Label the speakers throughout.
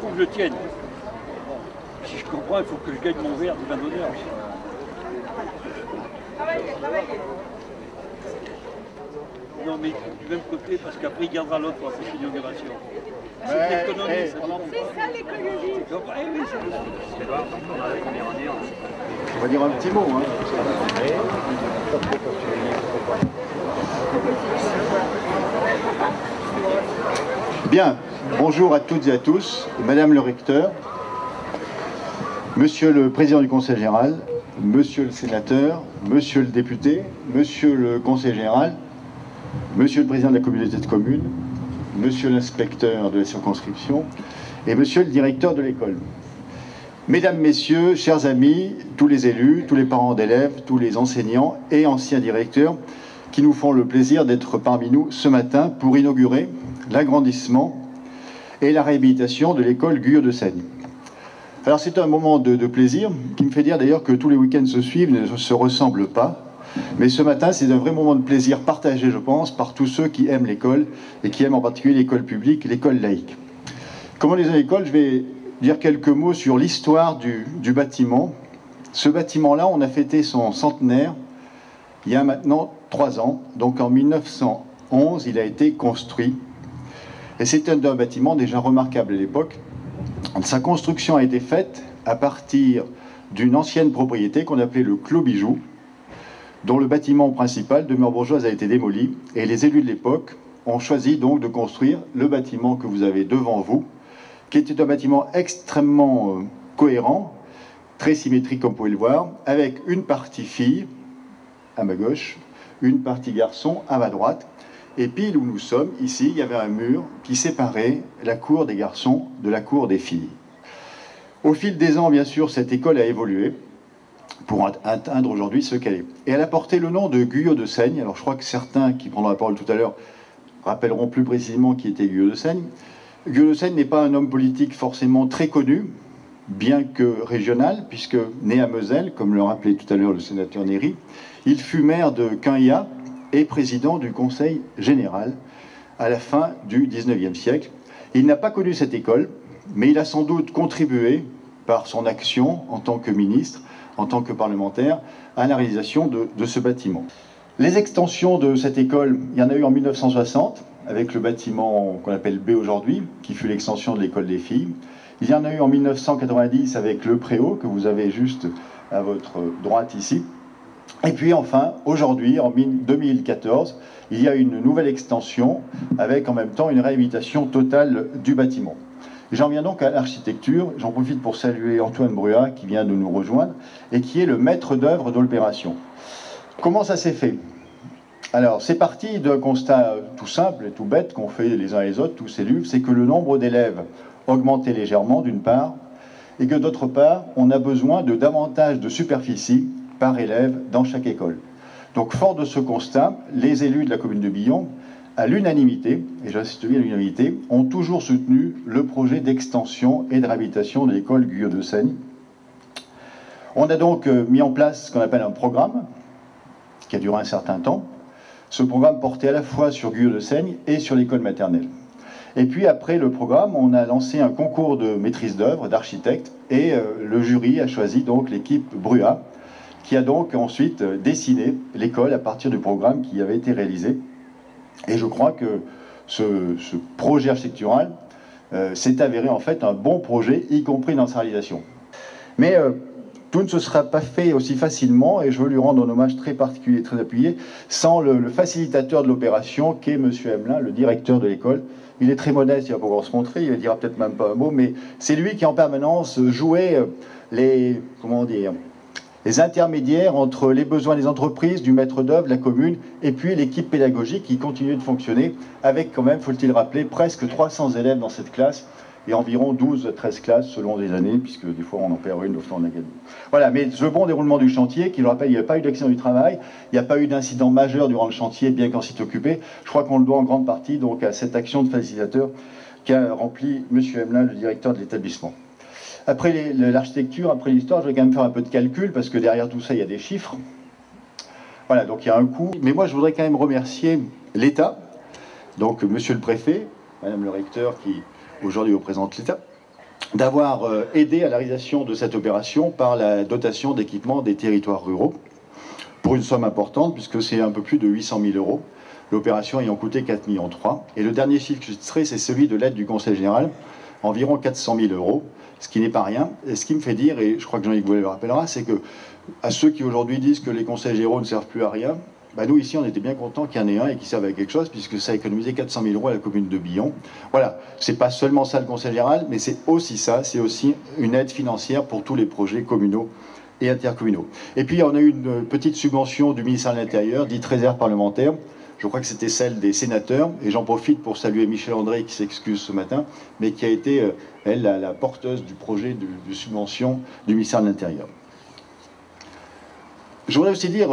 Speaker 1: faut que je tienne. Si je comprends, il faut que je gagne mon verre de vin d'honneur. Non, mais du même côté, parce qu'après, il gardera l'autre pour la prochaine inauguration. C'est l'économie.
Speaker 2: C'est ça l'écologie.
Speaker 1: Oui, c'est ça.
Speaker 3: On va dire un petit mot. Hein. Bien, bonjour à toutes et à tous, Madame le recteur, Monsieur le président du conseil général, Monsieur le sénateur, Monsieur le député, Monsieur le conseiller général, Monsieur le président de la communauté de communes, Monsieur l'inspecteur de la circonscription et Monsieur le directeur de l'école. Mesdames, Messieurs, chers amis, tous les élus, tous les parents d'élèves, tous les enseignants et anciens directeurs qui nous font le plaisir d'être parmi nous ce matin pour inaugurer l'agrandissement et la réhabilitation de l'école Guyot de Seigne. Alors c'est un moment de plaisir qui me fait dire d'ailleurs que tous les week-ends se suivent ne se ressemblent pas. Mais ce matin, c'est un vrai moment de plaisir partagé, je pense, par tous ceux qui aiment l'école et qui aiment en particulier l'école publique, l'école laïque. Comme on est à l'école, je vais dire quelques mots sur l'histoire du bâtiment. Ce bâtiment-là, on a fêté son centenaire il y a maintenant 3 ans. Donc en 1911, il a été construit. Et c'était un bâtiment déjà remarquable à l'époque. Sa construction a été faite à partir d'une ancienne propriété qu'on appelait le Clos Bijou, dont le bâtiment principal, demeure bourgeoise, a été démoli. Et les élus de l'époque ont choisi donc de construire le bâtiment que vous avez devant vous, qui était un bâtiment extrêmement cohérent, très symétrique comme vous pouvez le voir, avec une partie fille à ma gauche, une partie garçon à ma droite. Et pile où nous sommes, ici, il y avait un mur qui séparait la cour des garçons de la cour des filles. Au fil des ans, bien sûr, cette école a évolué pour atteindre aujourd'hui ce qu'elle est. Et elle a porté le nom de Guyot de Seigne. Alors je crois que certains qui prendront la parole tout à l'heure rappelleront plus précisément qui était Guyot de Seigne. Guyot de Seigne n'est pas un homme politique forcément très connu, bien que régional, puisque né à Moselle, comme le rappelait tout à l'heure le sénateur Néry, il fut maire de Quinhia et président du conseil général à la fin du XIXe siècle. Il n'a pas connu cette école, mais il a sans doute contribué par son action en tant que ministre, en tant que parlementaire, à la réalisation de ce bâtiment. Les extensions de cette école, il y en a eu en 1960, avec le bâtiment qu'on appelle B aujourd'hui, qui fut l'extension de l'école des filles. Il y en a eu en 1990 avec le Préau, que vous avez juste à votre droite ici. Et puis enfin, aujourd'hui, en 2014, il y a une nouvelle extension avec en même temps une réhabilitation totale du bâtiment. J'en viens donc à l'architecture. J'en profite pour saluer Antoine Bruat qui vient de nous rejoindre et qui est le maître d'œuvre de l'opération. Comment ça s'est fait? Alors, c'est parti d'un constat tout simple et tout bête qu'ont fait les uns et les autres, tous élus, c'est que le nombre d'élèves augmentait légèrement d'une part et que d'autre part, on a besoin de davantage de superficie par élève dans chaque école. Donc, fort de ce constat, les élus de la commune de Billon, à l'unanimité, et j'insiste bien à l'unanimité, ont toujours soutenu le projet d'extension et de réhabilitation de l'école Guyot de Seigne. On a donc mis en place ce qu'on appelle un programme, qui a duré un certain temps. Ce programme portait à la fois sur Guyot de Seigne et sur l'école maternelle. Et puis après le programme, on a lancé un concours de maîtrise d'œuvre, d'architectes, et le jury a choisi donc l'équipe Bruat, qui a donc ensuite dessiné l'école à partir du programme qui avait été réalisé. Et je crois que ce projet architectural s'est avéré en fait un bon projet, y compris dans sa réalisation. Mais tout ne se sera pas fait aussi facilement, et je veux lui rendre un hommage très particulier, très appuyé, sans le facilitateur de l'opération, qui est M. Emelin, le directeur de l'école. Il est très modeste, il va pouvoir se montrer, il ne dira peut-être même pas un mot, mais c'est lui qui en permanence jouait les intermédiaires entre les besoins des entreprises, du maître d'œuvre, la commune, et puis l'équipe pédagogique qui continue de fonctionner avec quand même, faut-il rappeler, presque 300 élèves dans cette classe et environ 12 à 13 classes selon les années, puisque des fois on en perd une, d'autres fois on en gagne. Voilà, mais ce bon déroulement du chantier, qui le rappelle, il n'y a pas eu d'accident du travail, il n'y a pas eu d'incident majeur durant le chantier, bien qu'en s'est occupé. Je crois qu'on le doit en grande partie donc à cette action de facilitateur qu'a rempli M. Emelin, le directeur de l'établissement. Après l'architecture, après l'histoire, je vais quand même faire un peu de calcul, parce que derrière tout ça, il y a des chiffres. Voilà, donc il y a un coût. Mais moi, je voudrais quand même remercier l'État, donc Monsieur le Préfet, Madame le Recteur, qui aujourd'hui représente l'État, d'avoir aidé à la réalisation de cette opération par la dotation d'équipement des territoires ruraux, pour une somme importante, puisque c'est un peu plus de 800 000 euros, l'opération ayant coûté 4,3 millions. Et le dernier chiffre que je citerai, c'est celui de l'aide du Conseil général, environ 400 000 euros, ce qui n'est pas rien. Et ce qui me fait dire, et je crois que Jean-Yves Goulet le rappellera, c'est que à ceux qui aujourd'hui disent que les conseils généraux ne servent plus à rien, bah nous ici on était bien contents qu'il y en ait un et qu'il serve à quelque chose, puisque ça a économisé 400 000 euros à la commune de Billon. Voilà, c'est pas seulement ça le Conseil général, mais c'est aussi ça, c'est aussi une aide financière pour tous les projets communaux et intercommunaux. Et puis on a eu une petite subvention du ministère de l'Intérieur, dite réserve parlementaire. Je crois que c'était celle des sénateurs, et j'en profite pour saluer Michel André qui s'excuse ce matin, mais qui a été, elle, la porteuse du projet de subvention du ministère de l'Intérieur. Je voudrais aussi dire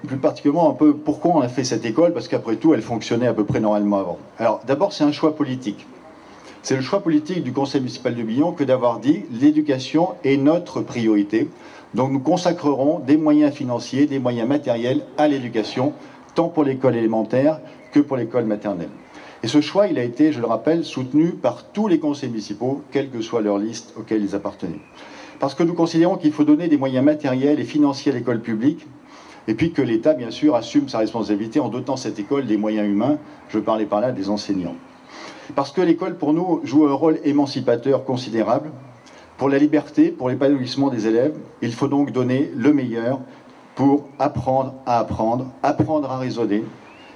Speaker 3: plus particulièrement un peu pourquoi on a fait cette école, parce qu'après tout, elle fonctionnait à peu près normalement avant. Alors d'abord, c'est un choix politique. C'est le choix politique du conseil municipal de Billon que d'avoir dit l'éducation est notre priorité. Donc nous consacrerons des moyens financiers, des moyens matériels à l'éducation, tant pour l'école élémentaire que pour l'école maternelle. Et ce choix, il a été, je le rappelle, soutenu par tous les conseils municipaux, quelle que soit leur liste auquel ils appartenaient. Parce que nous considérons qu'il faut donner des moyens matériels et financiers à l'école publique, et puis que l'État, bien sûr, assume sa responsabilité en dotant cette école des moyens humains, je parlais par là des enseignants. Parce que l'école, pour nous, joue un rôle émancipateur considérable. Pour la liberté, pour l'épanouissement des élèves, il faut donc donner le meilleur pour apprendre à raisonner,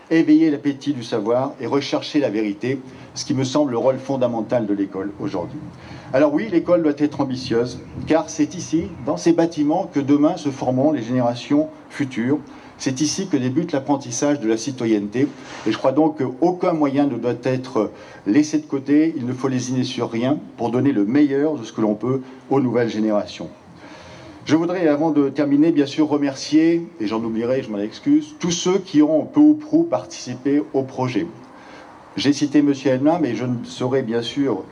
Speaker 3: éveiller l'appétit du savoir et rechercher la vérité, ce qui me semble le rôle fondamental de l'école aujourd'hui. Alors oui, l'école doit être ambitieuse, car c'est ici, dans ces bâtiments, que demain se formeront les générations futures. C'est ici que débute l'apprentissage de la citoyenneté. Et je crois donc qu'aucun moyen ne doit être laissé de côté, il ne faut lésiner sur rien pour donner le meilleur de ce que l'on peut aux nouvelles générations. Je voudrais, avant de terminer, bien sûr remercier, et j'en oublierai, je m'en excuse, tous ceux qui ont peu ou prou participé au projet. J'ai cité M. Elmin, mais je ne saurais bien sûr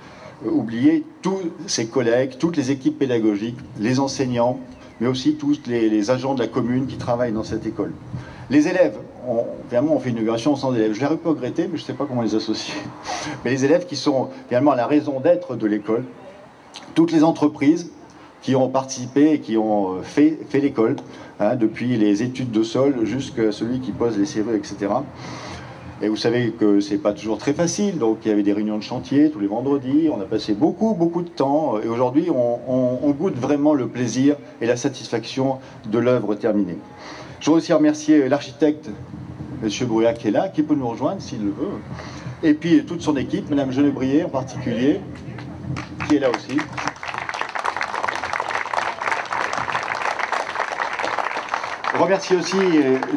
Speaker 3: oublier tous ses collègues, toutes les équipes pédagogiques, les enseignants, mais aussi tous les agents de la commune qui travaillent dans cette école. Les élèves, finalement, on fait une inauguration sans élèves. Je l'ai un peu regretté, mais je ne sais pas comment les associer. Mais les élèves qui sont finalement la raison d'être de l'école, toutes les entreprises qui ont participé et qui ont fait l'école, hein, depuis les études de sol jusqu'à celui qui pose les serrures, etc. Et vous savez que c'est pas toujours très facile, donc il y avait des réunions de chantier tous les vendredis, on a passé beaucoup de temps, et aujourd'hui on goûte vraiment le plaisir et la satisfaction de l'œuvre terminée. Je voudrais aussi remercier l'architecte, M. Brouillat, qui est là, qui peut nous rejoindre s'il le veut, et puis toute son équipe, Mme Genebrier en particulier, qui est là aussi. Je remercie aussi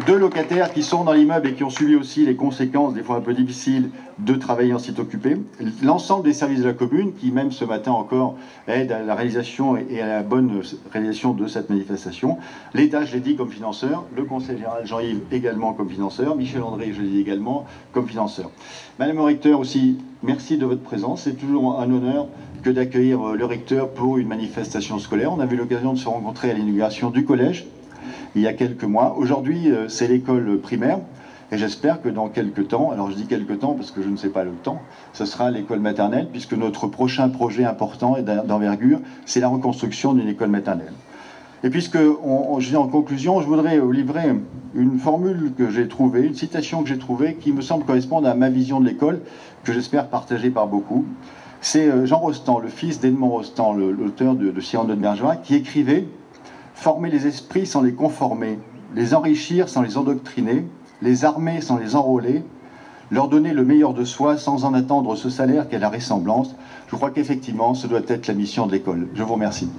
Speaker 3: deux locataires qui sont dans l'immeuble et qui ont subi aussi les conséquences, des fois un peu difficiles, de travailler en site occupé. L'ensemble des services de la commune, qui même ce matin encore aident à la réalisation et à la bonne réalisation de cette manifestation. L'État, je l'ai dit, comme financeur. Le conseil général Jean-Yves également comme financeur. Michel André, je l'ai dit également, comme financeur. Madame le recteur aussi, merci de votre présence. C'est toujours un honneur que d'accueillir le recteur pour une manifestation scolaire. On a eu l'occasion de se rencontrer à l'inauguration du collège il y a quelques mois. Aujourd'hui, c'est l'école primaire, et j'espère que dans quelques temps, alors je dis quelques temps parce que je ne sais pas le temps, ce sera l'école maternelle, puisque notre prochain projet important et d'envergure, c'est la reconstruction d'une école maternelle. Et puisque je dis en conclusion, je voudrais vous livrer une formule que j'ai trouvée, une citation que j'ai trouvée, qui me semble correspondre à ma vision de l'école, que j'espère partagée par beaucoup. C'est Jean Rostand, le fils d'Edmond Rostand, l'auteur de Cyrano de Bergerac, qui écrivait: former les esprits sans les conformer, les enrichir sans les endoctriner, les armer sans les enrôler, leur donner le meilleur de soi sans en attendre ce salaire qu'est la ressemblance. Je crois qu'effectivement, ce doit être la mission de l'école. Je vous remercie.